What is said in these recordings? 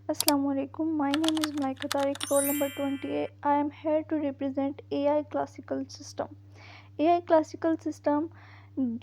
Assalamualaikum. My name is Maika Tariq, roll number 28. I am here to represent AI classical system. AI classical system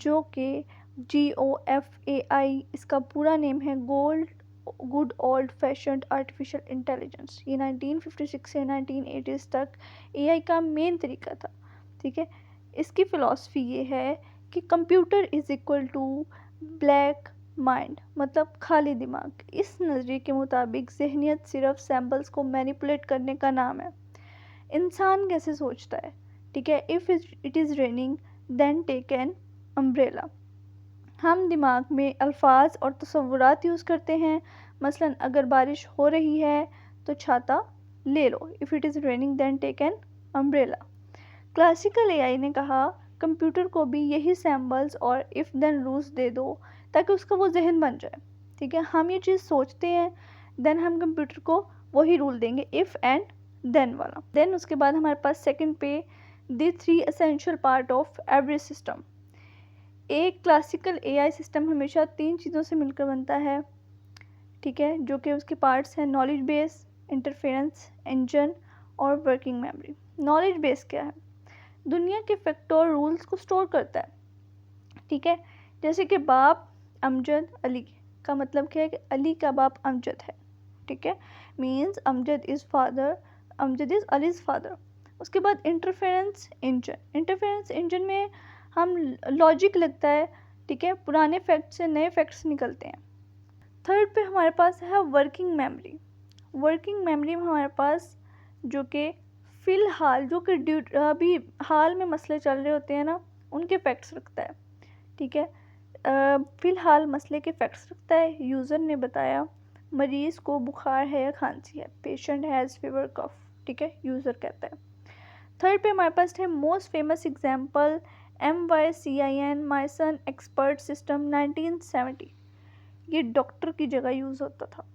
जो कि GOFAI इसका पूरा name है good old fashioned artificial intelligence. ये 1956 से 1980s तक AI का main तरीका था। ठीक है, इसकी फ़िलॉसफी ये है कि computer is equal to black mind, मतलब खाली दिमाग। इस नज़रिए के मुताबिक जहनियत सिर्फ सैम्पल्स को मैनिपुलेट करने का नाम है। इंसान कैसे सोचता है? ठीक है, if it is raining then take an umbrella. हम दिमाग में अल्फाज और तसव्वुरात यूज़ करते हैं। मसलन अगर बारिश हो रही है तो छाता ले लो। If it is raining then take an umbrella. Classical AI ने कहा कंप्यूटर को भी यही सैम्पल्स और इफ़ देन रूल्स दे दो ताकि उसका वो जहन बन जाए। ठीक है, हम ये चीज़ सोचते हैं, देन हम कंप्यूटर को वही रूल देंगे, इफ़ एंड देन वाला। देन उसके बाद हमारे पास सेकंड पे the 3 essential part of every system. एक क्लासिकल एआई सिस्टम हमेशा 3 चीज़ों से मिलकर बनता है। ठीक है, जो कि उसके पार्ट्स हैं नॉलेज बेस, इंटरफेरेंस इंजन और वर्किंग मेमोरी। नॉलेज बेस क्या है? दुनिया के फैक्ट और रूल्स को स्टोर करता है। ठीक है, जैसे कि बाप अमजद अली का मतलब क्या है कि अली का बाप अमजद है। ठीक है, means Amjad is father, Amjad is Ali's father. उसके बाद इंटरफेरेंस इंजन। इंटरफेरेंस इंजन में हम लॉजिक लगता है। ठीक है, पुराने फैक्ट से नए फैक्ट्स निकलते हैं। थर्ड पे हमारे पास है वर्किंग मेमोरी। वर्किंग मेमोरी में हमारे पास जो कि फ़िलहाल जो कि अभी हाल में मसले चल रहे होते हैं ना, उनके फैक्ट्स रखता है। ठीक है, फ़िलहाल मसले के फैक्ट्स रखता है। यूज़र ने बताया मरीज़ को बुखार है या खांसी है, पेशेंट हैज़ फीवर कफ। ठीक है, यूज़र कहता है। थर्ड पे हमारे पास है most famous example MYCIN MYCIN expert system 1970। ये डॉक्टर की जगह यूज़ होता था,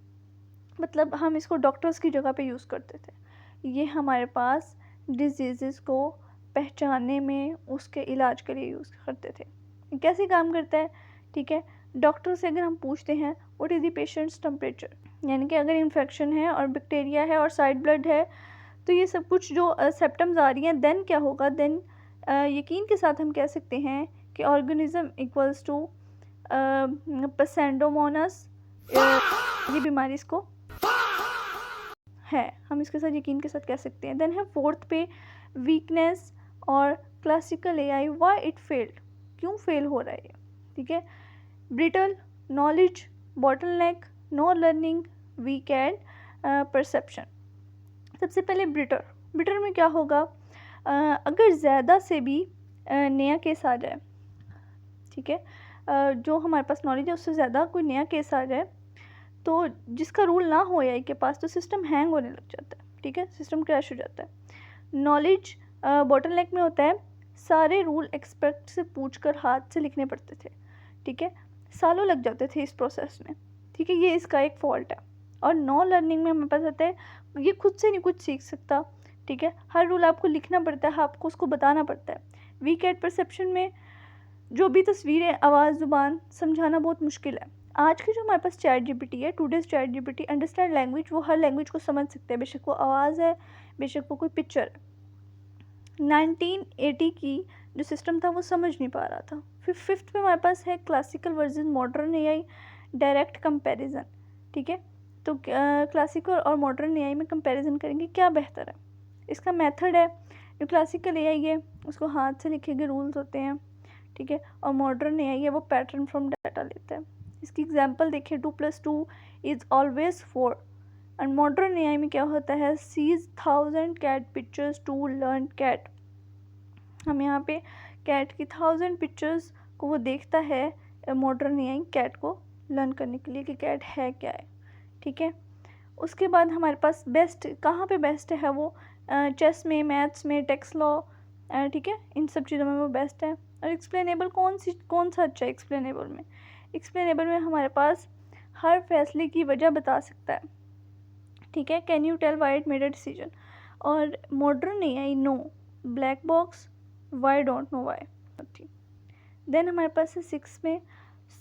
मतलब हम इसको डॉक्टर्स की जगह पे यूज़ करते थे। ये हमारे पास डिजीज़ को पहचानने में, उसके इलाज के लिए यूज़ करते थे। कैसे काम करता है? ठीक है, डॉक्टर से अगर हम पूछते हैं what is the patients temperature, यानी कि अगर इन्फेक्शन है और बैक्टीरिया है और साइड ब्लड है, तो ये सब कुछ जो सिम्पटम्स आ रही हैं, देन क्या होगा? देन यकीन के साथ हम कह सकते हैं कि ऑर्गेनिज्म इक्वल्स टू पसेंडोमोनास, ये बीमारी इसको है, हम इसके साथ यकीन के साथ कह सकते हैं। देन है फोर्थ पे वीकनेस और classical AI why it failed, क्यों फेल हो रहा है ये। ठीक है, brittle knowledge, bottleneck, no learning, weak and perception. सबसे पहले ब्रिटर में क्या होगा? अगर ज़्यादा से भी नया केस आ जाए, ठीक है, जो हमारे पास नॉलेज है उससे ज़्यादा कोई नया केस आ जाए, तो जिसका रूल ना हो एआई के पास, तो सिस्टम हैंग होने लग जाता है। ठीक है, सिस्टम क्रैश हो जाता है। नॉलेज बॉटलनेक में होता है, सारे रूल एक्सपर्ट से पूछकर हाथ से लिखने पड़ते थे। ठीक है, सालों लग जाते थे इस प्रोसेस में। ठीक है, ये इसका एक फॉल्ट है। और नो लर्निंग में हमारे पास आता है ये खुद से नहीं कुछ सीख सकता। ठीक है, हर रूल आपको लिखना पड़ता है, आपको उसको बताना पड़ता है। वीक एट परसेप्शन में जो भी तस्वीरें, आवाज़, ज़ुबान समझाना बहुत मुश्किल है। आज की जो हमारे पास चैट जीपीटी है, today's chat GPT understand language, वो हर लैंग्वेज को समझ सकते हैं, बेशक वो आवाज़ है, बेशक वो कोई पिक्चर है। 1980 की जो सिस्टम था वो समझ नहीं पा रहा था। फिर फिफ्थ पे हमारे पास है classical version modern AI, direct comparison. ठीक है, तो क्लासिकल और मॉडर्न एआई में कंपैरिजन करेंगे क्या बेहतर है। इसका मेथड है, जो क्लासिकल एआई है उसको हाथ से लिखे गए रूल्स होते हैं। ठीक है, और मॉडर्न एआई है वो पैटर्न फ्रॉम डाटा लेता है। इसकी एग्जांपल देखिए, 2+2 is always 4। And modern AI में क्या होता है? Sees 1000 cat pictures to learn cat. हम यहाँ पे कैट की 1000 पिक्चर्स को वो देखता है मॉडर्न एआई कैट को लर्न करने के लिए कि कैट है क्या है। ठीक है, उसके बाद हमारे पास बेस्ट कहाँ पे बेस्ट है? वो चेस में, मैथ्स में, टेक्स्ट लॉ, ठीक है, इन सब चीज़ों में वो बेस्ट है। और एक्सप्लेनेबल कौन सा अच्छा है? एक्सप्लेनेबल में हमारे पास हर फैसले की वजह बता सकता है। ठीक है, can you tell why it made a decision. और modern AI no, black box, why don't know why. Then हमारे पास है 6 में,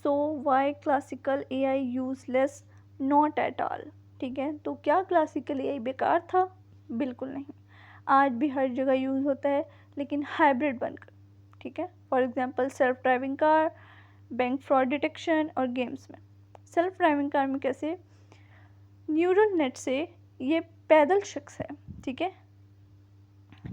so why classical AI useless, not at all. ठीक है। तो क्या क्लासिकल एआई बेकार था? बिल्कुल नहीं, आज भी हर जगह यूज़ होता है, लेकिन हाइब्रिड बनकर। ठीक है। For example self driving car, bank fraud detection और गेम्स में। सेल्फ ड्राइविंग कार में कैसे? न्यूरल नेट से ये पैदल शख्स है, ठीक है,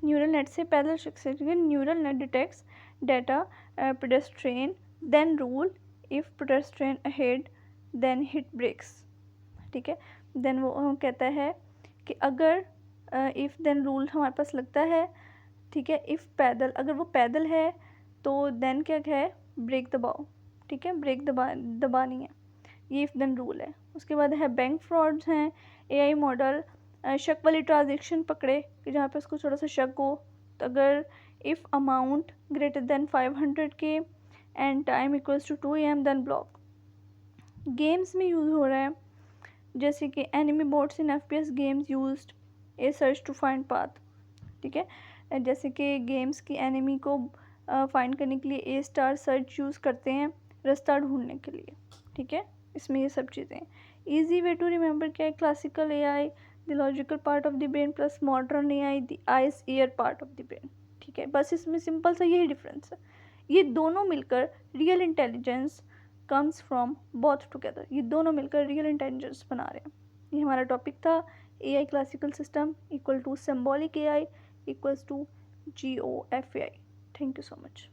न्यूरल नेट से पैदल शख्स है, ठीक है। Neural net detects data pedestrian then rule, if pedestrian ahead then hit brakes, ठीक है। देन वो कहता है कि अगर इफ़ देन रूल हमारे पास लगता है, ठीक है। इफ़ पैदल, अगर वो पैदल है तो देन क्या है, ब्रेक दबाओ, ठीक है, ब्रेक दबानी है, ये इफ़ देन रूल है। उसके बाद है बैंक फ्रॉड्स हैं, एआई मॉडल शक वाली ट्रांजेक्शन पकड़े कि जहाँ पे उसको थोड़ा सा शक हो, तो अगर if amount greater than 500K and time equals to 2 AM then block. Games में यूज़ हो रहा है, जैसे कि enemy bots in FPS games used a search to find path, ठीक है। जैसे कि गेम्स की एनिमी को फाइंड करने के लिए ए स्टार सर्च यूज़ करते हैं रास्ता ढूंढने के लिए, ठीक है। इसमें ये सब चीज़ें। ईजी वे टू रिमेंबर क्या है? Classical AI the logical part of the brain plus modern AI the ice year part of the brain, ठीक है। बस इसमें सिंपल सा यही डिफरेंस है। ये दोनों मिलकर real intelligence comes from both together, ये दोनों मिलकर रियल इंटेलिजेंस बना रहे हैं। ये हमारा टॉपिक था, AI classical system equal to symbolic AI equals to GOFAI। Thank you so much.